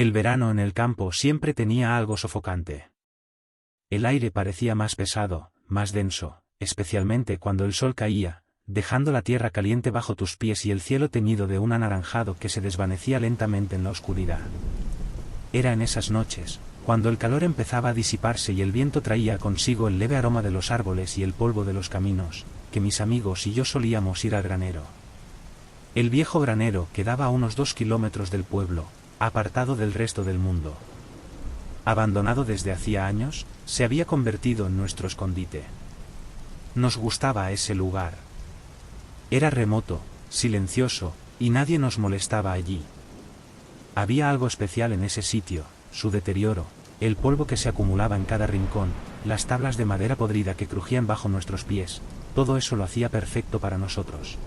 El verano en el campo siempre tenía algo sofocante. El aire parecía más pesado, más denso, especialmente cuando el sol caía, dejando la tierra caliente bajo tus pies y el cielo teñido de un anaranjado que se desvanecía lentamente en la oscuridad. Era en esas noches, cuando el calor empezaba a disiparse y el viento traía consigo el leve aroma de los árboles y el polvo de los caminos, que mis amigos y yo solíamos ir al granero. El viejo granero quedaba a unos 2 kilómetros del pueblo, apartado del resto del mundo. Abandonado desde hacía años, se había convertido en nuestro escondite. Nos gustaba ese lugar. Era remoto, silencioso, y nadie nos molestaba allí. Había algo especial en ese sitio, su deterioro, el polvo que se acumulaba en cada rincón, las tablas de madera podrida que crujían bajo nuestros pies, todo eso lo hacía perfecto para nosotros.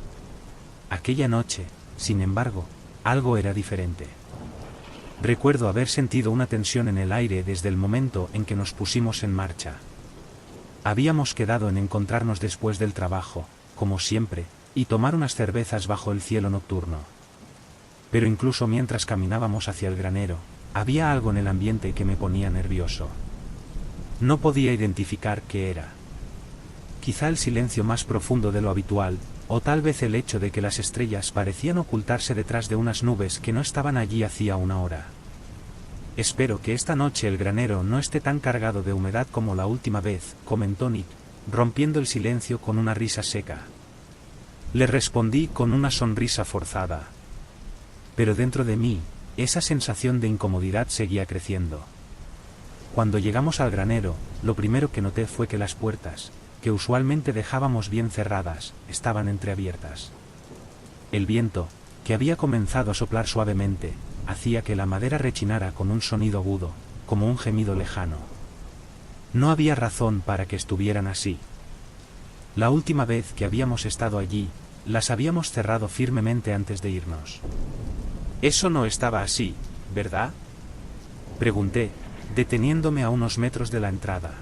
Aquella noche, sin embargo, algo era diferente. Recuerdo haber sentido una tensión en el aire desde el momento en que nos pusimos en marcha. Habíamos quedado en encontrarnos después del trabajo, como siempre, y tomar unas cervezas bajo el cielo nocturno. Pero incluso mientras caminábamos hacia el granero, había algo en el ambiente que me ponía nervioso. No podía identificar qué era. Quizá el silencio más profundo de lo habitual, o tal vez el hecho de que las estrellas parecían ocultarse detrás de unas nubes que no estaban allí hacía una hora. Espero que esta noche el granero no esté tan cargado de humedad como la última vez, comentó Nick, rompiendo el silencio con una risa seca. Le respondí con una sonrisa forzada. Pero dentro de mí, esa sensación de incomodidad seguía creciendo. Cuando llegamos al granero, lo primero que noté fue que las puertas, que usualmente dejábamos bien cerradas, estaban entreabiertas. El viento, que había comenzado a soplar suavemente, hacía que la madera rechinara con un sonido agudo, como un gemido lejano. No había razón para que estuvieran así. La última vez que habíamos estado allí, las habíamos cerrado firmemente antes de irnos. Eso no estaba así, ¿verdad? Pregunté, deteniéndome a unos metros de la entrada.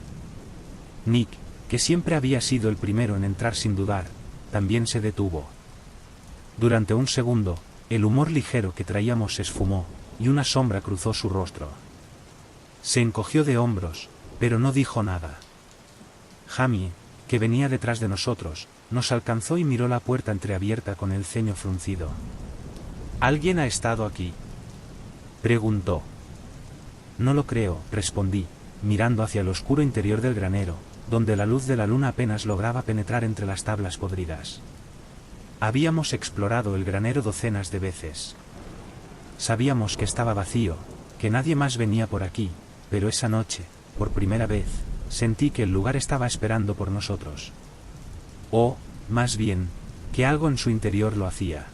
Nick, que siempre había sido el primero en entrar sin dudar, también se detuvo. Durante un segundo, el humor ligero que traíamos se esfumó, y una sombra cruzó su rostro. Se encogió de hombros, pero no dijo nada. Jamie, que venía detrás de nosotros, nos alcanzó y miró la puerta entreabierta con el ceño fruncido. ¿Alguien ha estado aquí?, preguntó. No lo creo, respondí, mirando hacia el oscuro interior del granero, donde la luz de la luna apenas lograba penetrar entre las tablas podridas. Habíamos explorado el granero docenas de veces. Sabíamos que estaba vacío, que nadie más venía por aquí, pero esa noche, por primera vez, sentí que el lugar estaba esperando por nosotros. O, más bien, que algo en su interior lo hacía.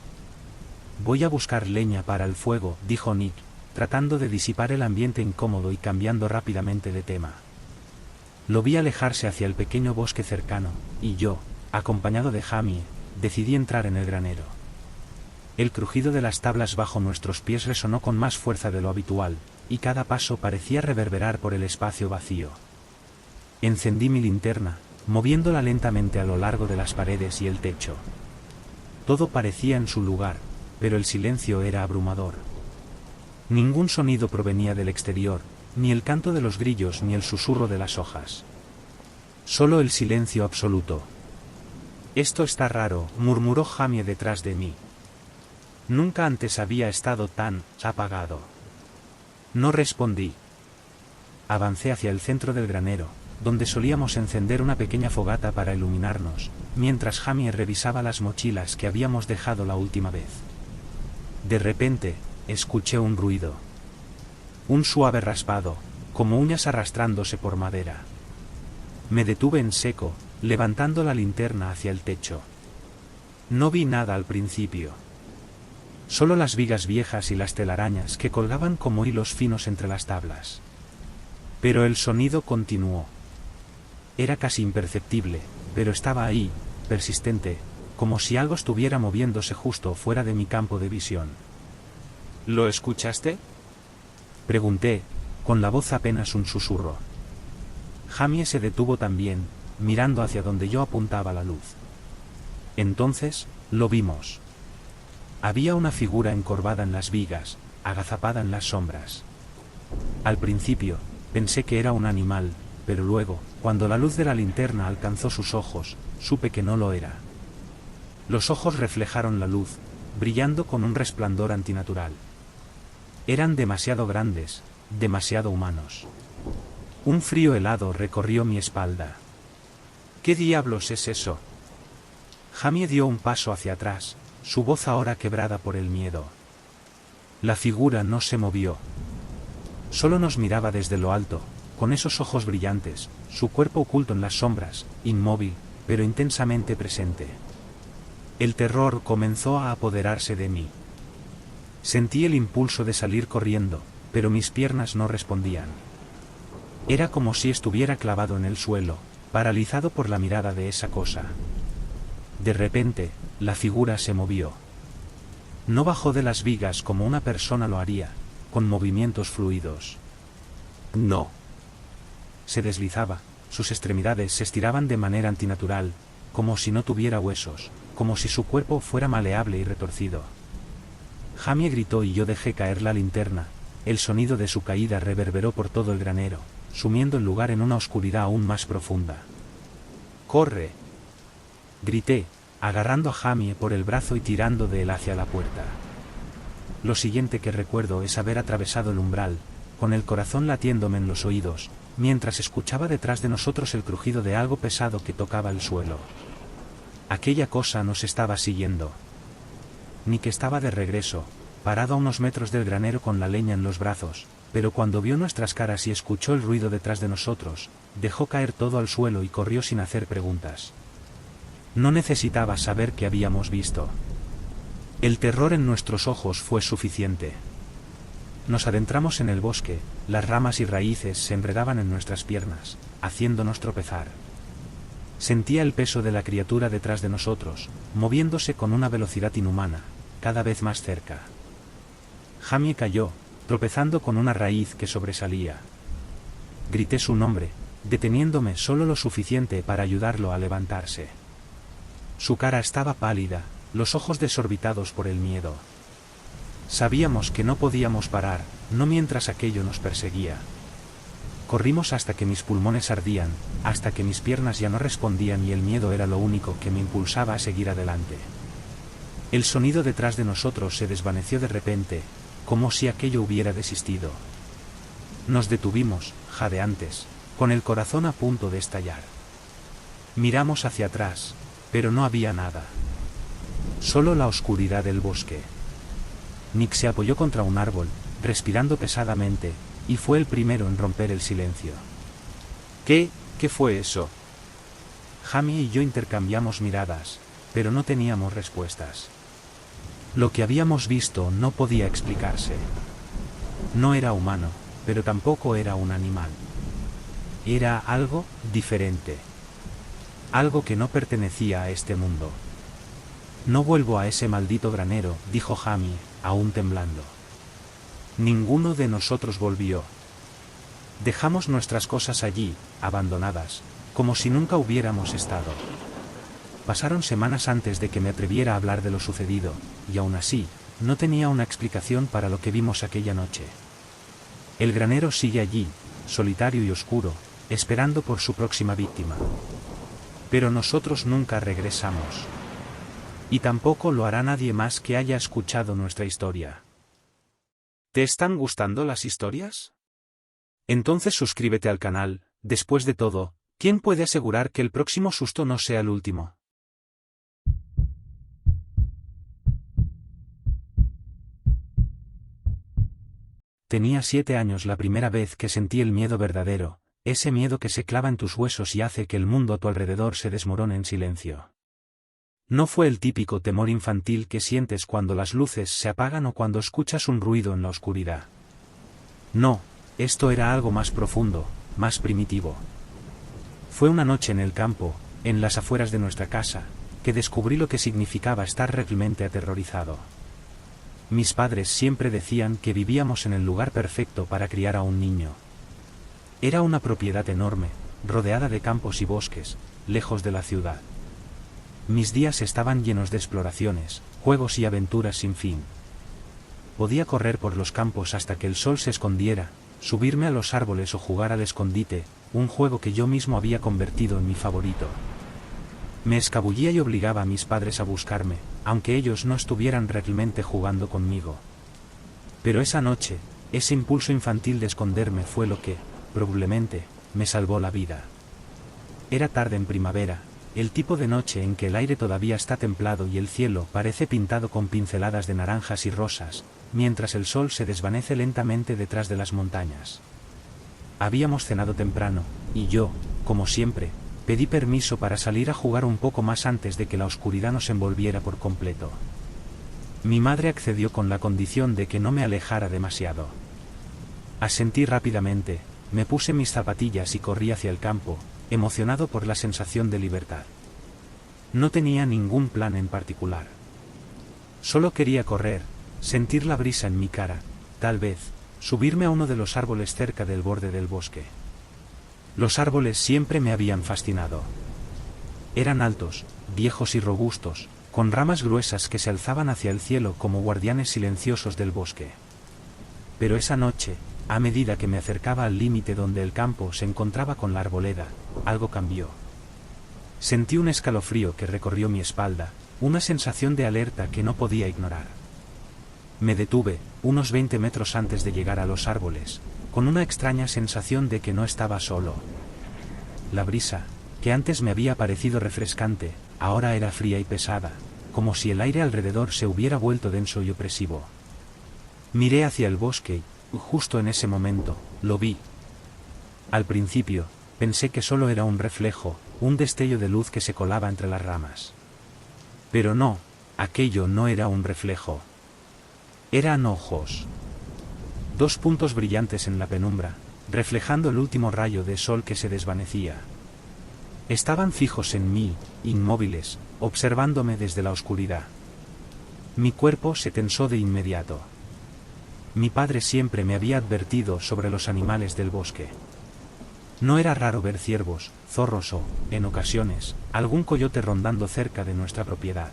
Voy a buscar leña para el fuego, dijo Nick, tratando de disipar el ambiente incómodo y cambiando rápidamente de tema. Lo vi alejarse hacia el pequeño bosque cercano, y yo, acompañado de Jamie, decidí entrar en el granero. El crujido de las tablas bajo nuestros pies resonó con más fuerza de lo habitual, y cada paso parecía reverberar por el espacio vacío. Encendí mi linterna, moviéndola lentamente a lo largo de las paredes y el techo. Todo parecía en su lugar, pero el silencio era abrumador. Ningún sonido provenía del exterior, ni el canto de los grillos ni el susurro de las hojas. Solo el silencio absoluto. Esto está raro, murmuró Jamie detrás de mí. Nunca antes había estado tan apagado. No respondí. Avancé hacia el centro del granero, donde solíamos encender una pequeña fogata para iluminarnos, mientras Jamie revisaba las mochilas que habíamos dejado la última vez. De repente, escuché un ruido. Un suave raspado, como uñas arrastrándose por madera. Me detuve en seco, levantando la linterna hacia el techo. No vi nada al principio. Solo las vigas viejas y las telarañas que colgaban como hilos finos entre las tablas. Pero el sonido continuó. Era casi imperceptible, pero estaba ahí, persistente, como si algo estuviera moviéndose justo fuera de mi campo de visión. ¿Lo escuchaste?, pregunté, con la voz apenas un susurro. Jamie se detuvo también, mirando hacia donde yo apuntaba la luz. Entonces, lo vimos. Había una figura encorvada en las vigas, agazapada en las sombras. Al principio, pensé que era un animal, pero luego, cuando la luz de la linterna alcanzó sus ojos, supe que no lo era. Los ojos reflejaron la luz, brillando con un resplandor antinatural. Eran demasiado grandes, demasiado humanos. Un frío helado recorrió mi espalda. ¿Qué diablos es eso? Jamie dio un paso hacia atrás, su voz ahora quebrada por el miedo. La figura no se movió. Solo nos miraba desde lo alto, con esos ojos brillantes, su cuerpo oculto en las sombras, inmóvil, pero intensamente presente. El terror comenzó a apoderarse de mí. Sentí el impulso de salir corriendo, pero mis piernas no respondían. Era como si estuviera clavado en el suelo, paralizado por la mirada de esa cosa. De repente, la figura se movió. No bajó de las vigas como una persona lo haría, con movimientos fluidos. No. Se deslizaba, sus extremidades se estiraban de manera antinatural, como si no tuviera huesos, como si su cuerpo fuera maleable y retorcido. Jamie gritó y yo dejé caer la linterna. El sonido de su caída reverberó por todo el granero, sumiendo el lugar en una oscuridad aún más profunda. ¡Corre!, grité, agarrando a Jamie por el brazo y tirando de él hacia la puerta. Lo siguiente que recuerdo es haber atravesado el umbral, con el corazón latiéndome en los oídos, mientras escuchaba detrás de nosotros el crujido de algo pesado que tocaba el suelo. Aquella cosa nos estaba siguiendo. Nick estaba de regreso, parado a unos metros del granero con la leña en los brazos, pero cuando vio nuestras caras y escuchó el ruido detrás de nosotros, dejó caer todo al suelo y corrió sin hacer preguntas. No necesitaba saber qué habíamos visto. El terror en nuestros ojos fue suficiente. Nos adentramos en el bosque, las ramas y raíces se enredaban en nuestras piernas, haciéndonos tropezar. Sentía el peso de la criatura detrás de nosotros, moviéndose con una velocidad inhumana, cada vez más cerca. Jamie cayó, tropezando con una raíz que sobresalía. Grité su nombre, deteniéndome solo lo suficiente para ayudarlo a levantarse. Su cara estaba pálida, los ojos desorbitados por el miedo. Sabíamos que no podíamos parar, no mientras aquello nos perseguía. Corrimos hasta que mis pulmones ardían, hasta que mis piernas ya no respondían y el miedo era lo único que me impulsaba a seguir adelante. El sonido detrás de nosotros se desvaneció de repente, como si aquello hubiera desistido. Nos detuvimos, jadeantes, con el corazón a punto de estallar. Miramos hacia atrás, pero no había nada. Solo la oscuridad del bosque. Nick se apoyó contra un árbol, respirando pesadamente, y fue el primero en romper el silencio. ¿Qué fue eso? Jamie y yo intercambiamos miradas, pero no teníamos respuestas. Lo que habíamos visto no podía explicarse. No era humano, pero tampoco era un animal. Era algo diferente. Algo que no pertenecía a este mundo. No vuelvo a ese maldito granero, dijo Jamie, aún temblando. Ninguno de nosotros volvió. Dejamos nuestras cosas allí, abandonadas, como si nunca hubiéramos estado. Pasaron semanas antes de que me atreviera a hablar de lo sucedido, y aún así, no tenía una explicación para lo que vimos aquella noche. El granero sigue allí, solitario y oscuro, esperando por su próxima víctima. Pero nosotros nunca regresamos. Y tampoco lo hará nadie más que haya escuchado nuestra historia. ¿Te están gustando las historias? Entonces suscríbete al canal. Después de todo, ¿quién puede asegurar que el próximo susto no sea el último? Tenía 7 años la primera vez que sentí el miedo verdadero, ese miedo que se clava en tus huesos y hace que el mundo a tu alrededor se desmorone en silencio. No fue el típico temor infantil que sientes cuando las luces se apagan o cuando escuchas un ruido en la oscuridad. No, esto era algo más profundo, más primitivo. Fue una noche en el campo, en las afueras de nuestra casa, que descubrí lo que significaba estar realmente aterrorizado. Mis padres siempre decían que vivíamos en el lugar perfecto para criar a un niño. Era una propiedad enorme, rodeada de campos y bosques, lejos de la ciudad. Mis días estaban llenos de exploraciones, juegos y aventuras sin fin. Podía correr por los campos hasta que el sol se escondiera, subirme a los árboles o jugar al escondite, un juego que yo mismo había convertido en mi favorito. Me escabullía y obligaba a mis padres a buscarme, aunque ellos no estuvieran realmente jugando conmigo. Pero esa noche, ese impulso infantil de esconderme fue lo que, probablemente, me salvó la vida. Era tarde en primavera, el tipo de noche en que el aire todavía está templado y el cielo parece pintado con pinceladas de naranjas y rosas, mientras el sol se desvanece lentamente detrás de las montañas. Habíamos cenado temprano, y yo, como siempre, pedí permiso para salir a jugar un poco más antes de que la oscuridad nos envolviera por completo. Mi madre accedió con la condición de que no me alejara demasiado. Asentí rápidamente, me puse mis zapatillas y corrí hacia el campo, emocionado por la sensación de libertad. No tenía ningún plan en particular. Solo quería correr, sentir la brisa en mi cara, tal vez, subirme a uno de los árboles cerca del borde del bosque. Los árboles siempre me habían fascinado. Eran altos, viejos y robustos, con ramas gruesas que se alzaban hacia el cielo como guardianes silenciosos del bosque. Pero esa noche, a medida que me acercaba al límite donde el campo se encontraba con la arboleda, algo cambió. Sentí un escalofrío que recorrió mi espalda, una sensación de alerta que no podía ignorar. Me detuve, unos 20 metros antes de llegar a los árboles, con una extraña sensación de que no estaba solo. La brisa, que antes me había parecido refrescante, ahora era fría y pesada, como si el aire alrededor se hubiera vuelto denso y opresivo. Miré hacia el bosque y, justo en ese momento, lo vi. Al principio, pensé que solo era un reflejo, un destello de luz que se colaba entre las ramas. Pero no, aquello no era un reflejo. Eran ojos. 2 puntos brillantes en la penumbra, reflejando el último rayo de sol que se desvanecía. Estaban fijos en mí, inmóviles, observándome desde la oscuridad. Mi cuerpo se tensó de inmediato. Mi padre siempre me había advertido sobre los animales del bosque. No era raro ver ciervos, zorros o, en ocasiones, algún coyote rondando cerca de nuestra propiedad.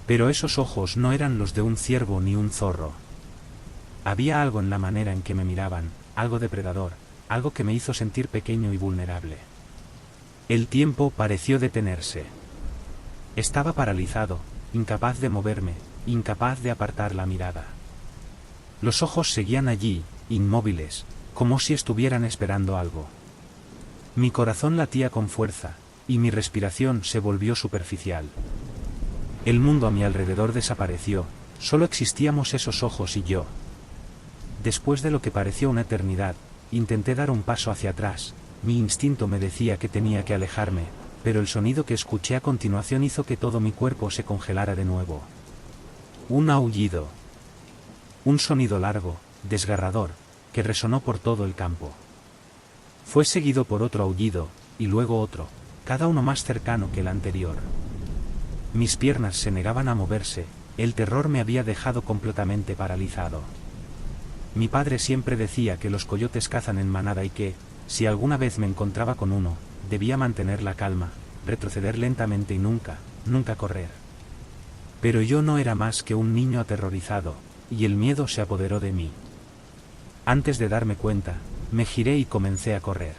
Pero esos ojos no eran los de un ciervo ni un zorro. Había algo en la manera en que me miraban, algo depredador, algo que me hizo sentir pequeño y vulnerable. El tiempo pareció detenerse. Estaba paralizado, incapaz de moverme, incapaz de apartar la mirada. Los ojos seguían allí, inmóviles, como si estuvieran esperando algo. Mi corazón latía con fuerza, y mi respiración se volvió superficial. El mundo a mi alrededor desapareció, solo existíamos esos ojos y yo. Después de lo que pareció una eternidad, intenté dar un paso hacia atrás, mi instinto me decía que tenía que alejarme, pero el sonido que escuché a continuación hizo que todo mi cuerpo se congelara de nuevo. Un aullido. Un sonido largo, desgarrador, que resonó por todo el campo. Fue seguido por otro aullido, y luego otro, cada uno más cercano que el anterior. Mis piernas se negaban a moverse, el terror me había dejado completamente paralizado. Mi padre siempre decía que los coyotes cazan en manada y que, si alguna vez me encontraba con uno, debía mantener la calma, retroceder lentamente y nunca correr. Pero yo no era más que un niño aterrorizado, y el miedo se apoderó de mí. Antes de darme cuenta, me giré y comencé a correr.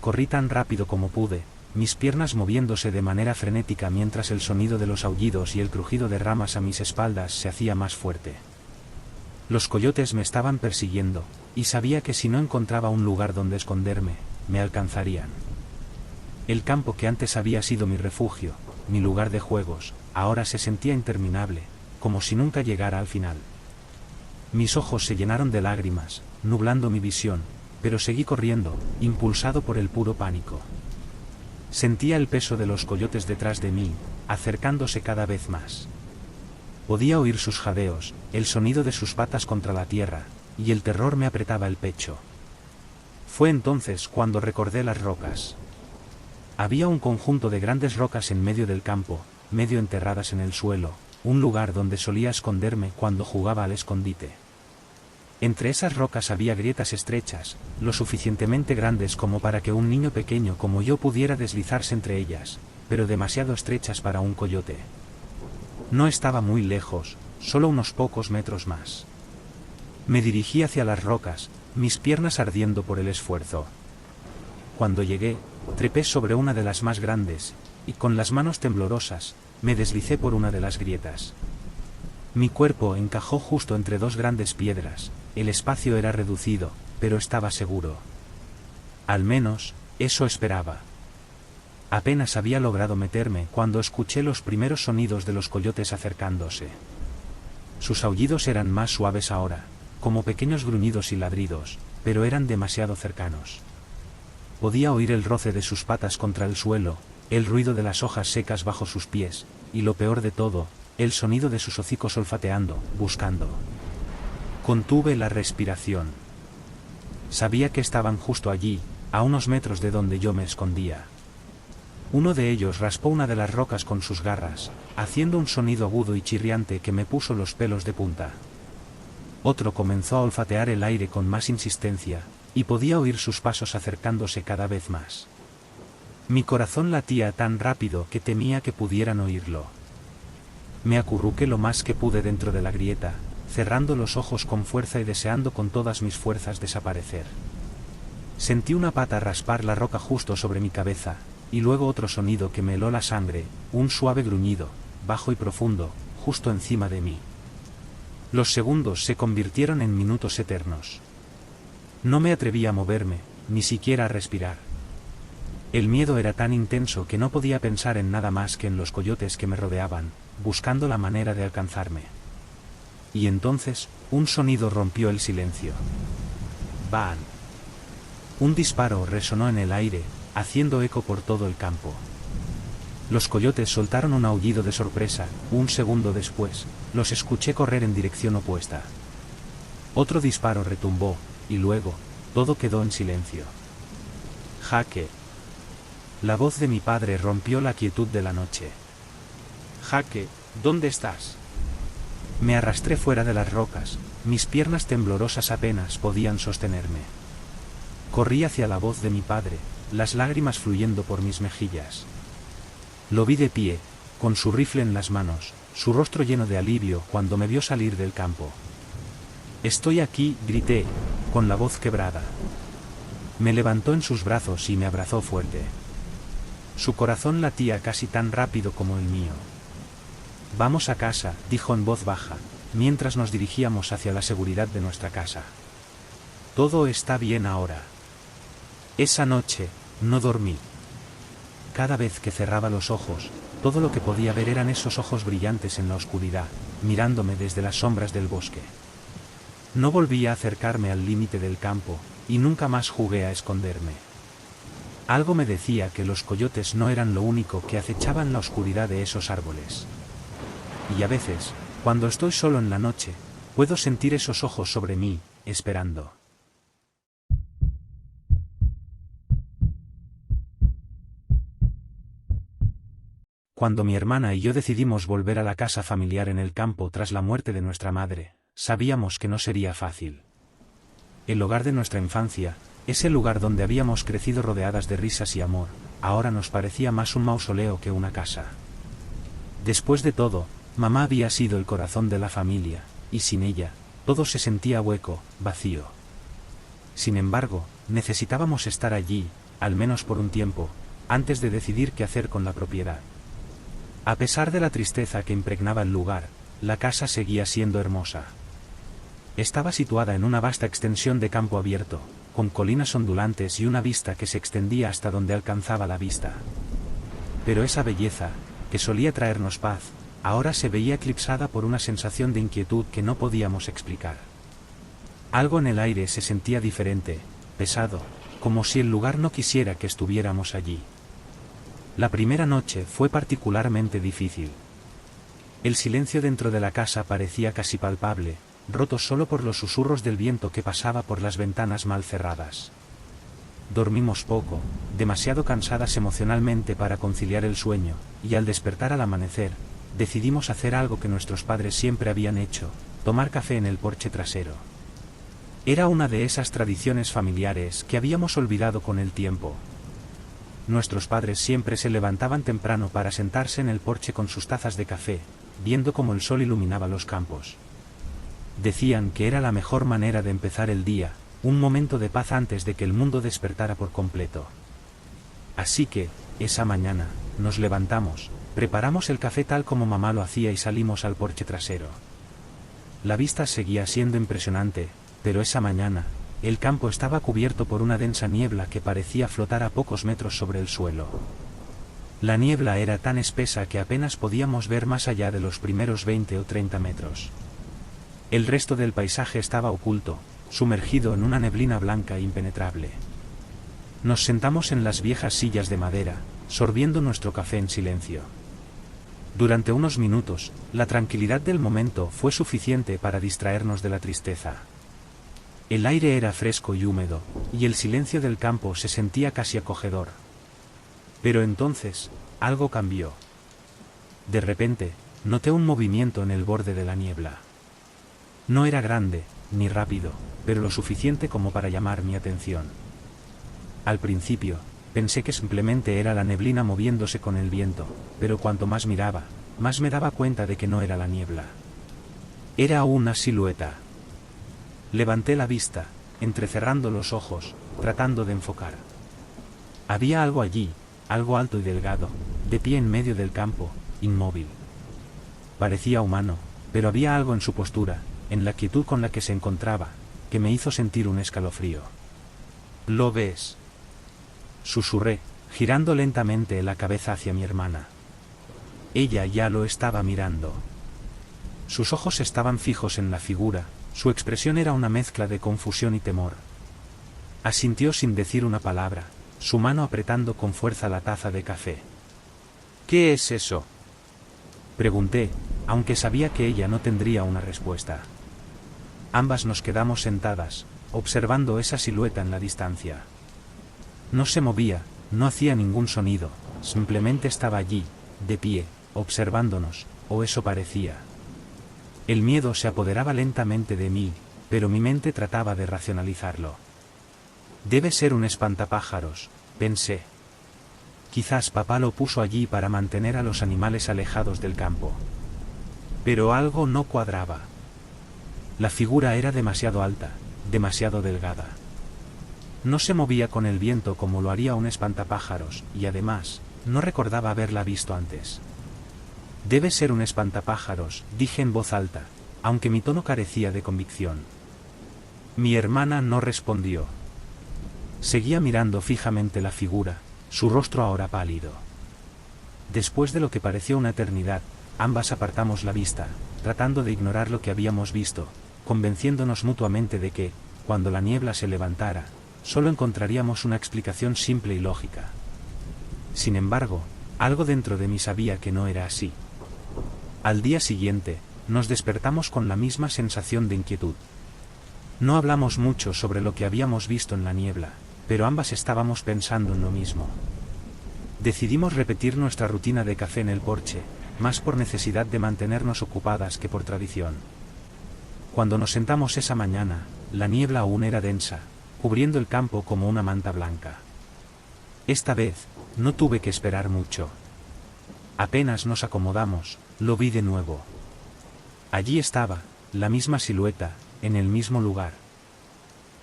Corrí tan rápido como pude, mis piernas moviéndose de manera frenética mientras el sonido de los aullidos y el crujido de ramas a mis espaldas se hacía más fuerte. Los coyotes me estaban persiguiendo, y sabía que si no encontraba un lugar donde esconderme, me alcanzarían. El campo que antes había sido mi refugio, mi lugar de juegos, ahora se sentía interminable, como si nunca llegara al final. Mis ojos se llenaron de lágrimas, nublando mi visión, pero seguí corriendo, impulsado por el puro pánico. Sentía el peso de los coyotes detrás de mí, acercándose cada vez más. Podía oír sus jadeos, el sonido de sus patas contra la tierra, y el terror me apretaba el pecho. Fue entonces cuando recordé las rocas. Había un conjunto de grandes rocas en medio del campo, medio enterradas en el suelo, un lugar donde solía esconderme cuando jugaba al escondite. Entre esas rocas había grietas estrechas, lo suficientemente grandes como para que un niño pequeño como yo pudiera deslizarse entre ellas, pero demasiado estrechas para un coyote. No estaba muy lejos, solo unos pocos metros más. Me dirigí hacia las rocas, mis piernas ardiendo por el esfuerzo. Cuando llegué, trepé sobre una de las más grandes, y con las manos temblorosas, me deslicé por una de las grietas. Mi cuerpo encajó justo entre dos grandes piedras, el espacio era reducido, pero estaba seguro. Al menos, eso esperaba. Apenas había logrado meterme cuando escuché los primeros sonidos de los coyotes acercándose. Sus aullidos eran más suaves ahora, como pequeños gruñidos y ladridos, pero eran demasiado cercanos. Podía oír el roce de sus patas contra el suelo, el ruido de las hojas secas bajo sus pies, y lo peor de todo, el sonido de sus hocicos olfateando, buscando. Contuve la respiración. Sabía que estaban justo allí, a unos metros de donde yo me escondía. Uno de ellos raspó una de las rocas con sus garras, haciendo un sonido agudo y chirriante que me puso los pelos de punta. Otro comenzó a olfatear el aire con más insistencia, y podía oír sus pasos acercándose cada vez más. Mi corazón latía tan rápido que temía que pudieran oírlo. Me acurruqué lo más que pude dentro de la grieta, cerrando los ojos con fuerza y deseando con todas mis fuerzas desaparecer. Sentí una pata raspar la roca justo sobre mi cabeza, y luego otro sonido que me heló la sangre, un suave gruñido, bajo y profundo, justo encima de mí. Los segundos se convirtieron en minutos eternos. No me atreví a moverme, ni siquiera a respirar. El miedo era tan intenso que no podía pensar en nada más que en los coyotes que me rodeaban, buscando la manera de alcanzarme. Y entonces, un sonido rompió el silencio. ¡Bam! Un disparo resonó en el aire, haciendo eco por todo el campo. Los coyotes soltaron un aullido de sorpresa, un segundo después, los escuché correr en dirección opuesta. Otro disparo retumbó, y luego, todo quedó en silencio. Jaque. La voz de mi padre rompió la quietud de la noche. Jaque, ¿dónde estás? Me arrastré fuera de las rocas, mis piernas temblorosas apenas podían sostenerme. Corrí hacia la voz de mi padre, las lágrimas fluyendo por mis mejillas. Lo vi de pie, con su rifle en las manos, su rostro lleno de alivio cuando me vio salir del campo. «Estoy aquí», grité, con la voz quebrada. Me levantó en sus brazos y me abrazó fuerte. Su corazón latía casi tan rápido como el mío. «Vamos a casa», dijo en voz baja, mientras nos dirigíamos hacia la seguridad de nuestra casa. «Todo está bien ahora». Esa noche, no dormí. Cada vez que cerraba los ojos, todo lo que podía ver eran esos ojos brillantes en la oscuridad, mirándome desde las sombras del bosque. No volví a acercarme al límite del campo, y nunca más jugué a esconderme. Algo me decía que los coyotes no eran lo único que acechaban la oscuridad de esos árboles. Y a veces, cuando estoy solo en la noche, puedo sentir esos ojos sobre mí, esperando. Cuando mi hermana y yo decidimos volver a la casa familiar en el campo tras la muerte de nuestra madre, sabíamos que no sería fácil. El hogar de nuestra infancia, ese lugar donde habíamos crecido rodeadas de risas y amor, ahora nos parecía más un mausoleo que una casa. Después de todo, mamá había sido el corazón de la familia, y sin ella, todo se sentía hueco, vacío. Sin embargo, necesitábamos estar allí, al menos por un tiempo, antes de decidir qué hacer con la propiedad. A pesar de la tristeza que impregnaba el lugar, la casa seguía siendo hermosa. Estaba situada en una vasta extensión de campo abierto, con colinas ondulantes y una vista que se extendía hasta donde alcanzaba la vista. Pero esa belleza, que solía traernos paz, ahora se veía eclipsada por una sensación de inquietud que no podíamos explicar. Algo en el aire se sentía diferente, pesado, como si el lugar no quisiera que estuviéramos allí. La primera noche fue particularmente difícil. El silencio dentro de la casa parecía casi palpable, roto solo por los susurros del viento que pasaba por las ventanas mal cerradas. Dormimos poco, demasiado cansadas emocionalmente para conciliar el sueño, y al despertar al amanecer, decidimos hacer algo que nuestros padres siempre habían hecho, tomar café en el porche trasero. Era una de esas tradiciones familiares que habíamos olvidado con el tiempo. Nuestros padres siempre se levantaban temprano para sentarse en el porche con sus tazas de café, viendo cómo el sol iluminaba los campos. Decían que era la mejor manera de empezar el día, un momento de paz antes de que el mundo despertara por completo. Así que, esa mañana, nos levantamos, preparamos el café tal como mamá lo hacía y salimos al porche trasero. La vista seguía siendo impresionante, pero esa mañana, el campo estaba cubierto por una densa niebla que parecía flotar a pocos metros sobre el suelo. La niebla era tan espesa que apenas podíamos ver más allá de los primeros 20 o 30 metros. El resto del paisaje estaba oculto, sumergido en una neblina blanca e impenetrable. Nos sentamos en las viejas sillas de madera, sorbiendo nuestro café en silencio. Durante unos minutos, la tranquilidad del momento fue suficiente para distraernos de la tristeza. El aire era fresco y húmedo, y el silencio del campo se sentía casi acogedor. Pero entonces, algo cambió. De repente, noté un movimiento en el borde de la niebla. No era grande, ni rápido, pero lo suficiente como para llamar mi atención. Al principio, pensé que simplemente era la neblina moviéndose con el viento, pero cuanto más miraba, más me daba cuenta de que no era la niebla. Era una silueta. Levanté la vista, entrecerrando los ojos, tratando de enfocar. Había algo allí, algo alto y delgado, de pie en medio del campo, inmóvil. Parecía humano, pero había algo en su postura, en la quietud con la que se encontraba, que me hizo sentir un escalofrío. ¿Lo ves?, susurré, girando lentamente la cabeza hacia mi hermana. Ella ya lo estaba mirando. Sus ojos estaban fijos en la figura, su expresión era una mezcla de confusión y temor. Asintió sin decir una palabra, su mano apretando con fuerza la taza de café. ¿Qué es eso?, pregunté, aunque sabía que ella no tendría una respuesta. Ambas nos quedamos sentadas, observando esa silueta en la distancia. No se movía, no hacía ningún sonido, simplemente estaba allí, de pie, observándonos, o eso parecía. El miedo se apoderaba lentamente de mí, pero mi mente trataba de racionalizarlo. Debe ser un espantapájaros, pensé. Quizás papá lo puso allí para mantener a los animales alejados del campo. Pero algo no cuadraba. La figura era demasiado alta, demasiado delgada. No se movía con el viento como lo haría un espantapájaros, y además, no recordaba haberla visto antes. Debe ser un espantapájaros, dije en voz alta, aunque mi tono carecía de convicción. Mi hermana no respondió. Seguía mirando fijamente la figura, su rostro ahora pálido. Después de lo que pareció una eternidad, ambas apartamos la vista, tratando de ignorar lo que habíamos visto, convenciéndonos mutuamente de que, cuando la niebla se levantara, solo encontraríamos una explicación simple y lógica. Sin embargo, algo dentro de mí sabía que no era así. Al día siguiente, nos despertamos con la misma sensación de inquietud. No hablamos mucho sobre lo que habíamos visto en la niebla, pero ambas estábamos pensando en lo mismo. Decidimos repetir nuestra rutina de café en el porche, más por necesidad de mantenernos ocupadas que por tradición. Cuando nos sentamos esa mañana, la niebla aún era densa, cubriendo el campo como una manta blanca. Esta vez, no tuve que esperar mucho. Apenas nos acomodamos, lo vi de nuevo. Allí estaba, la misma silueta, en el mismo lugar.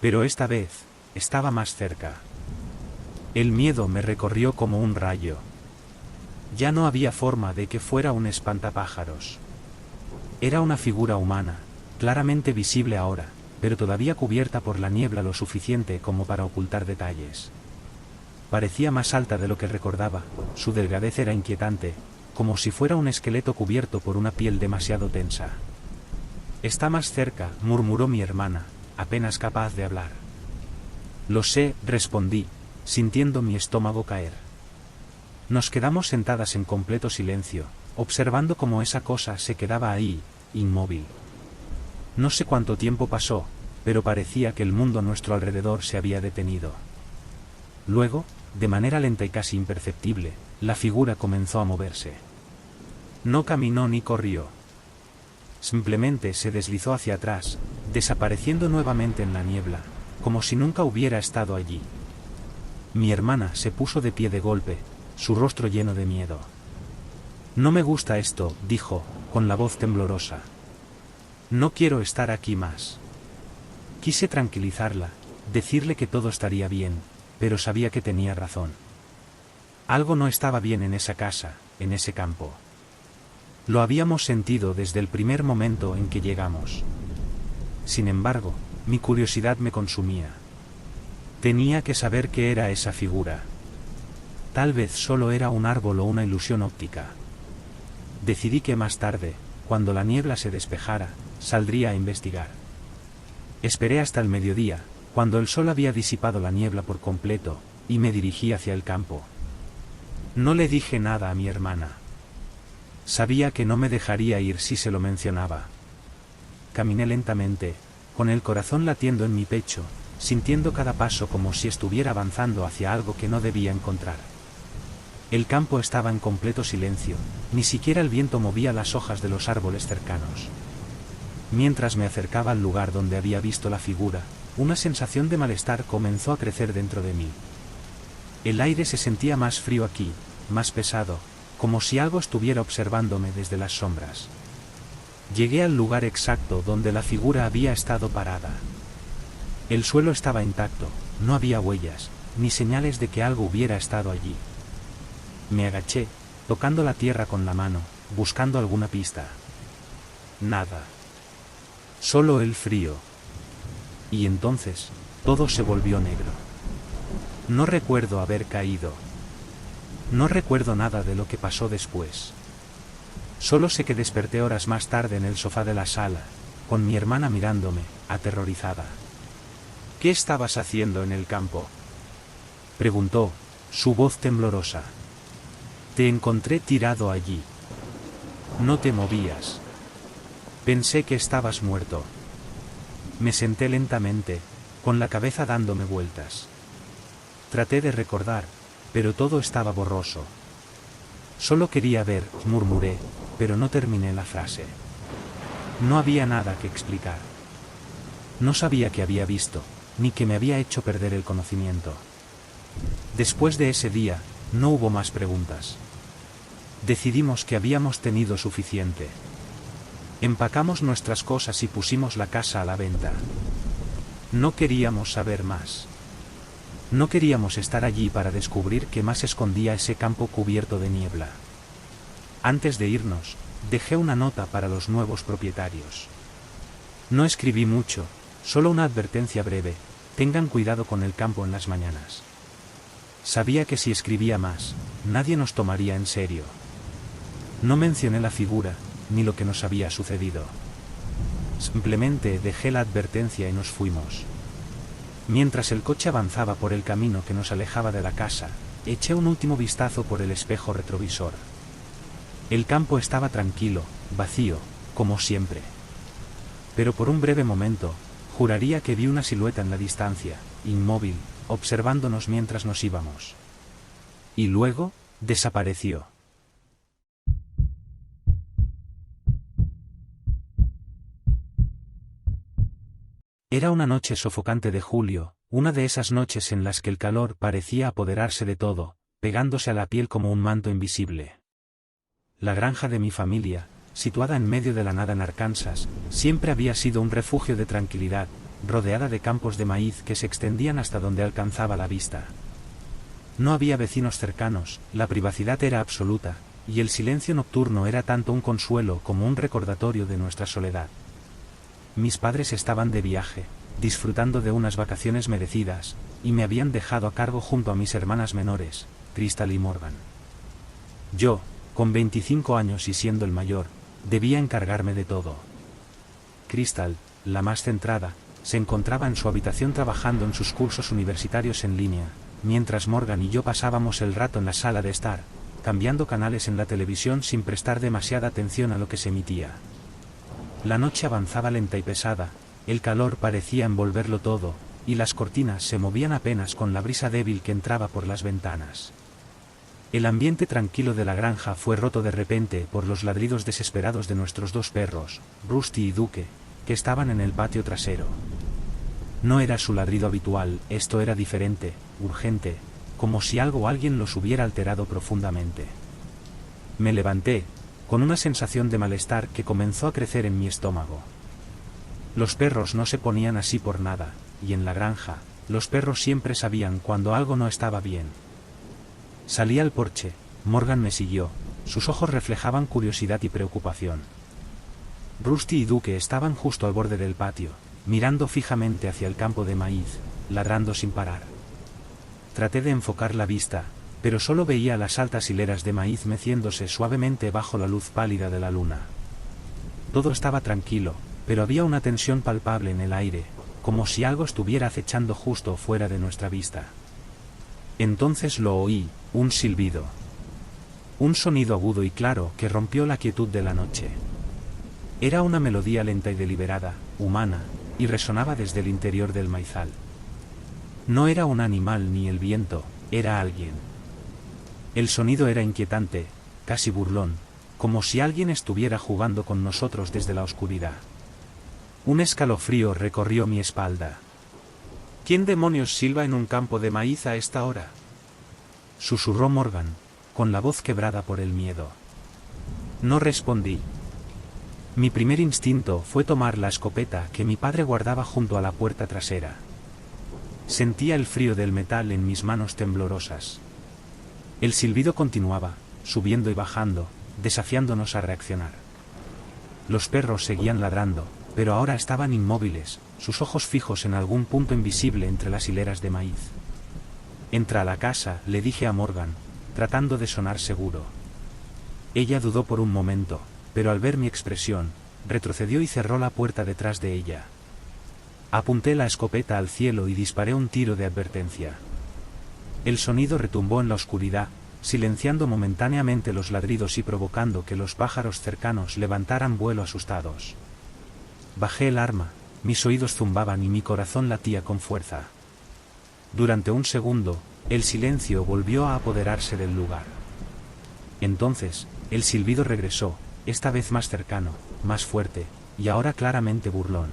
Pero esta vez, estaba más cerca. El miedo me recorrió como un rayo. Ya no había forma de que fuera un espantapájaros. Era una figura humana, claramente visible ahora, pero todavía cubierta por la niebla lo suficiente como para ocultar detalles. Parecía más alta de lo que recordaba, su delgadez era inquietante, como si fuera un esqueleto cubierto por una piel demasiado tensa. «Está más cerca», murmuró mi hermana, apenas capaz de hablar. «Lo sé», respondí, sintiendo mi estómago caer. Nos quedamos sentadas en completo silencio, observando cómo esa cosa se quedaba ahí, inmóvil. No sé cuánto tiempo pasó, pero parecía que el mundo a nuestro alrededor se había detenido. Luego, de manera lenta y casi imperceptible, la figura comenzó a moverse. No caminó ni corrió. Simplemente se deslizó hacia atrás, desapareciendo nuevamente en la niebla, como si nunca hubiera estado allí. Mi hermana se puso de pie de golpe, su rostro lleno de miedo. «No me gusta esto», dijo, con la voz temblorosa. «No quiero estar aquí más». Quise tranquilizarla, decirle que todo estaría bien, pero sabía que tenía razón. Algo no estaba bien en esa casa, en ese campo. Lo habíamos sentido desde el primer momento en que llegamos. Sin embargo, mi curiosidad me consumía. Tenía que saber qué era esa figura. Tal vez solo era un árbol o una ilusión óptica. Decidí que más tarde, cuando la niebla se despejara, saldría a investigar. Esperé hasta el mediodía, cuando el sol había disipado la niebla por completo, y me dirigí hacia el campo. No le dije nada a mi hermana. Sabía que no me dejaría ir si se lo mencionaba. Caminé lentamente, con el corazón latiendo en mi pecho, sintiendo cada paso como si estuviera avanzando hacia algo que no debía encontrar. El campo estaba en completo silencio, ni siquiera el viento movía las hojas de los árboles cercanos. Mientras me acercaba al lugar donde había visto la figura, una sensación de malestar comenzó a crecer dentro de mí. El aire se sentía más frío aquí, más pesado, como si algo estuviera observándome desde las sombras. Llegué al lugar exacto donde la figura había estado parada. El suelo estaba intacto, no había huellas, ni señales de que algo hubiera estado allí. Me agaché, tocando la tierra con la mano, buscando alguna pista. Nada. Solo el frío. Y entonces, todo se volvió negro. No recuerdo haber caído. No recuerdo nada de lo que pasó después. Solo sé que desperté horas más tarde en el sofá de la sala, con mi hermana mirándome, aterrorizada. ¿Qué estabas haciendo en el campo?, preguntó, su voz temblorosa. Te encontré tirado allí. No te movías. Pensé que estabas muerto. Me senté lentamente, con la cabeza dándome vueltas. Traté de recordar, pero todo estaba borroso. Solo quería ver, murmuré, pero no terminé la frase. No había nada que explicar. No sabía qué había visto, ni que me había hecho perder el conocimiento. Después de ese día, no hubo más preguntas. Decidimos que habíamos tenido suficiente. Empacamos nuestras cosas y pusimos la casa a la venta. No queríamos saber más. No queríamos estar allí para descubrir qué más escondía ese campo cubierto de niebla. Antes de irnos, dejé una nota para los nuevos propietarios. No escribí mucho, solo una advertencia breve: tengan cuidado con el campo en las mañanas. Sabía que si escribía más, nadie nos tomaría en serio. No mencioné la figura, ni lo que nos había sucedido. Simplemente dejé la advertencia y nos fuimos. Mientras el coche avanzaba por el camino que nos alejaba de la casa, eché un último vistazo por el espejo retrovisor. El campo estaba tranquilo, vacío, como siempre. Pero por un breve momento, juraría que vi una silueta en la distancia, inmóvil, observándonos mientras nos íbamos. Y luego, desapareció. Era una noche sofocante de julio, una de esas noches en las que el calor parecía apoderarse de todo, pegándose a la piel como un manto invisible. La granja de mi familia, situada en medio de la nada en Arkansas, siempre había sido un refugio de tranquilidad, rodeada de campos de maíz que se extendían hasta donde alcanzaba la vista. No había vecinos cercanos, la privacidad era absoluta, y el silencio nocturno era tanto un consuelo como un recordatorio de nuestra soledad. Mis padres estaban de viaje, disfrutando de unas vacaciones merecidas, y me habían dejado a cargo junto a mis hermanas menores, Crystal y Morgan. Yo, con 25 años y siendo el mayor, debía encargarme de todo. Crystal, la más centrada, se encontraba en su habitación trabajando en sus cursos universitarios en línea, mientras Morgan y yo pasábamos el rato en la sala de estar, cambiando canales en la televisión sin prestar demasiada atención a lo que se emitía. La noche avanzaba lenta y pesada, el calor parecía envolverlo todo, y las cortinas se movían apenas con la brisa débil que entraba por las ventanas. El ambiente tranquilo de la granja fue roto de repente por los ladridos desesperados de nuestros dos perros, Rusty y Duke, que estaban en el patio trasero. No era su ladrido habitual, esto era diferente, urgente, como si algo o alguien los hubiera alterado profundamente. Me levanté, con una sensación de malestar que comenzó a crecer en mi estómago. Los perros no se ponían así por nada, y en la granja, los perros siempre sabían cuando algo no estaba bien. Salí al porche, Morgan me siguió, sus ojos reflejaban curiosidad y preocupación. Rusty y Duke estaban justo al borde del patio, mirando fijamente hacia el campo de maíz, ladrando sin parar. Traté de enfocar la vista, pero solo veía las altas hileras de maíz meciéndose suavemente bajo la luz pálida de la luna. Todo estaba tranquilo, pero había una tensión palpable en el aire, como si algo estuviera acechando justo fuera de nuestra vista. Entonces lo oí, un silbido. Un sonido agudo y claro que rompió la quietud de la noche. Era una melodía lenta y deliberada, humana, y resonaba desde el interior del maizal. No era un animal ni el viento, era alguien. El sonido era inquietante, casi burlón, como si alguien estuviera jugando con nosotros desde la oscuridad. Un escalofrío recorrió mi espalda. ¿Quién demonios silba en un campo de maíz a esta hora?, susurró Morgan, con la voz quebrada por el miedo. No respondí. Mi primer instinto fue tomar la escopeta que mi padre guardaba junto a la puerta trasera. Sentía el frío del metal en mis manos temblorosas. El silbido continuaba, subiendo y bajando, desafiándonos a reaccionar. Los perros seguían ladrando, pero ahora estaban inmóviles, sus ojos fijos en algún punto invisible entre las hileras de maíz. Entra a la casa, le dije a Morgan, tratando de sonar seguro. Ella dudó por un momento, pero al ver mi expresión, retrocedió y cerró la puerta detrás de ella. Apunté la escopeta al cielo y disparé un tiro de advertencia. El sonido retumbó en la oscuridad, silenciando momentáneamente los ladridos y provocando que los pájaros cercanos levantaran vuelo asustados. Bajé el arma, mis oídos zumbaban y mi corazón latía con fuerza. Durante un segundo, el silencio volvió a apoderarse del lugar. Entonces, el silbido regresó, esta vez más cercano, más fuerte, y ahora claramente burlón.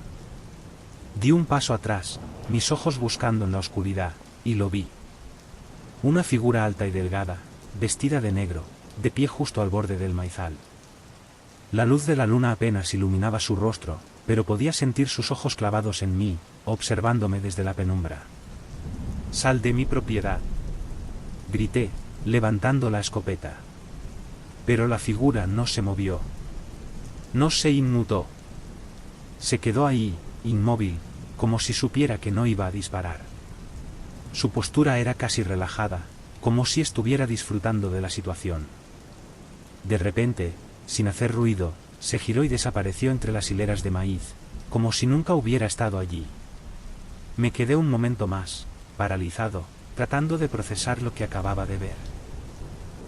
Di un paso atrás, mis ojos buscando en la oscuridad, y lo vi. Una figura alta y delgada, vestida de negro, de pie justo al borde del maizal. La luz de la luna apenas iluminaba su rostro, pero podía sentir sus ojos clavados en mí, observándome desde la penumbra. «Sal de mi propiedad», grité, levantando la escopeta. Pero la figura no se movió. No se inmutó. Se quedó ahí, inmóvil, como si supiera que no iba a disparar. Su postura era casi relajada, como si estuviera disfrutando de la situación. De repente, sin hacer ruido, se giró y desapareció entre las hileras de maíz, como si nunca hubiera estado allí. Me quedé un momento más, paralizado, tratando de procesar lo que acababa de ver.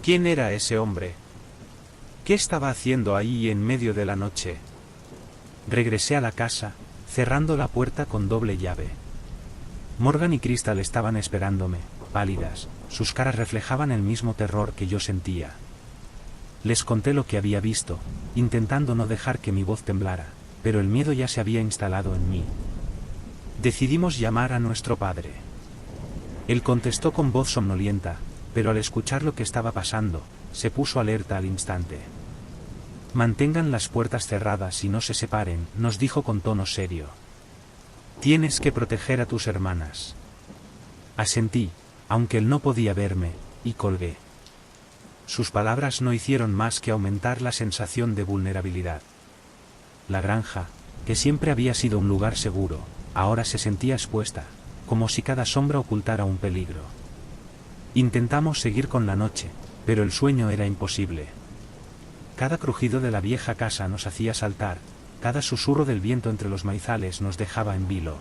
¿Quién era ese hombre? ¿Qué estaba haciendo ahí en medio de la noche? Regresé a la casa, cerrando la puerta con doble llave. Morgan y Crystal estaban esperándome, pálidas, sus caras reflejaban el mismo terror que yo sentía. Les conté lo que había visto, intentando no dejar que mi voz temblara, pero el miedo ya se había instalado en mí. Decidimos llamar a nuestro padre. Él contestó con voz somnolienta, pero al escuchar lo que estaba pasando, se puso alerta al instante. Mantengan las puertas cerradas y no se separen, nos dijo con tono serio. Tienes que proteger a tus hermanas. Asentí, aunque él no podía verme, y colgué. Sus palabras no hicieron más que aumentar la sensación de vulnerabilidad. La granja, que siempre había sido un lugar seguro, ahora se sentía expuesta, como si cada sombra ocultara un peligro. Intentamos seguir con la noche, pero el sueño era imposible. Cada crujido de la vieja casa nos hacía saltar, cada susurro del viento entre los maizales nos dejaba en vilo.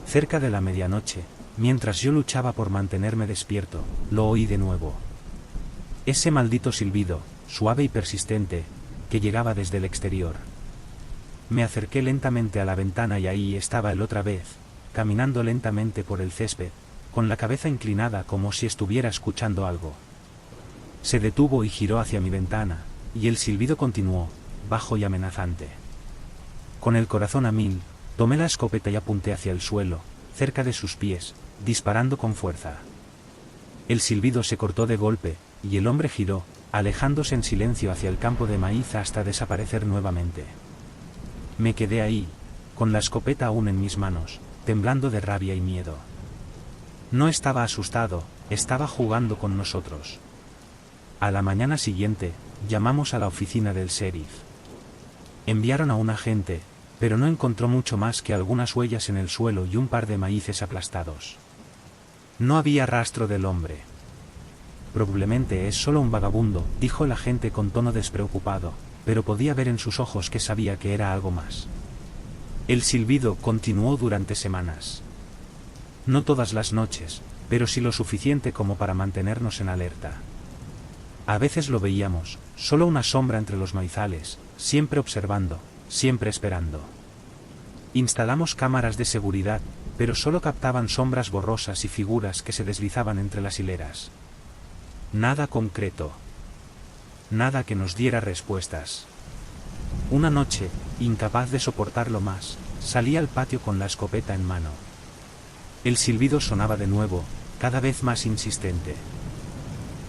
Cerca de la medianoche, mientras yo luchaba por mantenerme despierto, lo oí de nuevo. Ese maldito silbido, suave y persistente, que llegaba desde el exterior. Me acerqué lentamente a la ventana y ahí estaba él otra vez, caminando lentamente por el césped, con la cabeza inclinada como si estuviera escuchando algo. Se detuvo y giró hacia mi ventana, y el silbido continuó, bajo y amenazante. Con el corazón a mil, tomé la escopeta y apunté hacia el suelo, cerca de sus pies, disparando con fuerza. El silbido se cortó de golpe, y el hombre giró, alejándose en silencio hacia el campo de maíz hasta desaparecer nuevamente. Me quedé ahí, con la escopeta aún en mis manos, temblando de rabia y miedo. No estaba asustado, estaba jugando con nosotros. A la mañana siguiente, llamamos a la oficina del sheriff. Enviaron a un agente, pero no encontró mucho más que algunas huellas en el suelo y un par de maíces aplastados. No había rastro del hombre. Probablemente es solo un vagabundo, dijo el agente con tono despreocupado, pero podía ver en sus ojos que sabía que era algo más. El silbido continuó durante semanas. No todas las noches, pero sí lo suficiente como para mantenernos en alerta. A veces lo veíamos, solo una sombra entre los maizales, siempre observando, siempre esperando. Instalamos cámaras de seguridad, pero solo captaban sombras borrosas y figuras que se deslizaban entre las hileras. Nada concreto. Nada que nos diera respuestas. Una noche, incapaz de soportarlo más, salí al patio con la escopeta en mano. El silbido sonaba de nuevo, cada vez más insistente.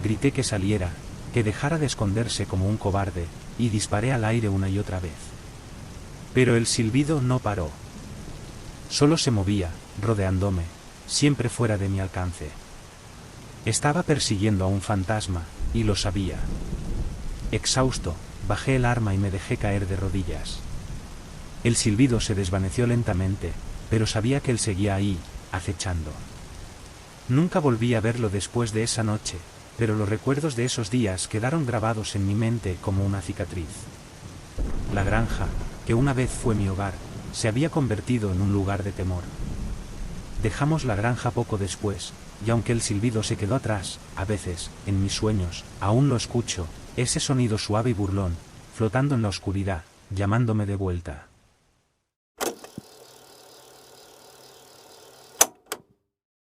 Grité que saliera, que dejara de esconderse como un cobarde, y disparé al aire una y otra vez. Pero el silbido no paró. Solo se movía, rodeándome, siempre fuera de mi alcance. Estaba persiguiendo a un fantasma, y lo sabía. Exhausto, bajé el arma y me dejé caer de rodillas. El silbido se desvaneció lentamente, pero sabía que él seguía ahí, acechando. Nunca volví a verlo después de esa noche, pero los recuerdos de esos días quedaron grabados en mi mente como una cicatriz. La granja, que una vez fue mi hogar, se había convertido en un lugar de temor. Dejamos la granja poco después, y aunque el silbido se quedó atrás, a veces, en mis sueños, aún lo escucho, ese sonido suave y burlón, flotando en la oscuridad, llamándome de vuelta.